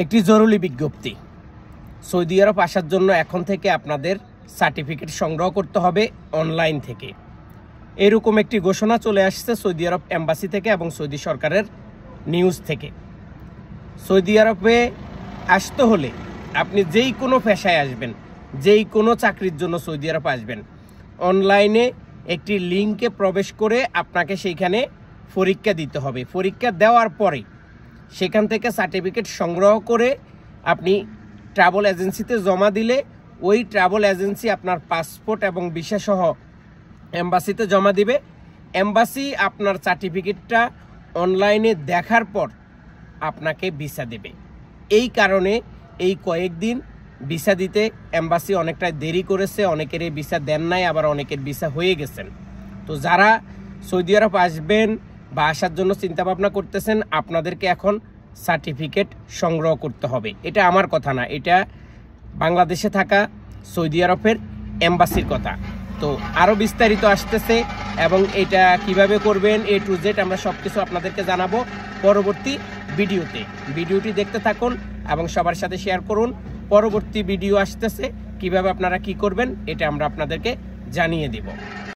একটি জরুরি বিজ্ঞপ্তি। সৌদি আরব আসার জন্য এখন থেকে আপনাদের সার্টিফিকেট সংগ্রহ করতে হবে অনলাইন থেকে। এরকম একটি ঘোষণা চলে আসছে সৌদি আরব এম্বাসি থেকে এবং সৌদি সরকারের নিউজ থেকে। সৌদি আরবে আসতে হলে আপনি যেই কোনো পেশায় আসবেন, যেই কোনো চাকরির জন্য সৌদি আরব আসবেন, অনলাইনে একটি লিঙ্কে প্রবেশ করে আপনাকে সেইখানে পরীক্ষা দিতে হবে। পরীক্ষা দেওয়ার পরে সেখান থেকে সার্টিফিকেট সংগ্রহ করে আপনি ট্রাভেল এজেন্সিতে জমা দিলে ওই ট্রাভেল এজেন্সি আপনার পাসপোর্ট এবং ভিসা সহ এম্বাসিতে জমা দিবে। এম্বাসি আপনার সার্টিফিকেটটা অনলাইনে দেখার পর আপনাকে ভিসা দেবে। এই কারণে এই কয়েকদিন ভিসা দিতে এম্বাসি অনেকটা দেরি করেছে, অনেকের এই ভিসা দেন নাই, আবার অনেকের ভিসা হয়ে গেছেন। তো যারা সৌদি আরব আসবেন বা আসার জন্য চিন্তাভাবনা করতেছেন, আপনাদেরকে এখন সার্টিফিকেট সংগ্রহ করতে হবে। এটা আমার কথা না, এটা বাংলাদেশে থাকা সৌদি আরবের এম্বাসির কথা। তো আরও বিস্তারিত আসতেছে এবং এটা কিভাবে করবেন A to Z আমরা সব কিছু আপনাদেরকে জানাবো পরবর্তী ভিডিওতে। ভিডিওটি দেখতে থাকুন এবং সবার সাথে শেয়ার করুন। পরবর্তী ভিডিও আসতেছে, কিভাবে আপনারা কি করবেন এটা আমরা আপনাদেরকে জানিয়ে দেব।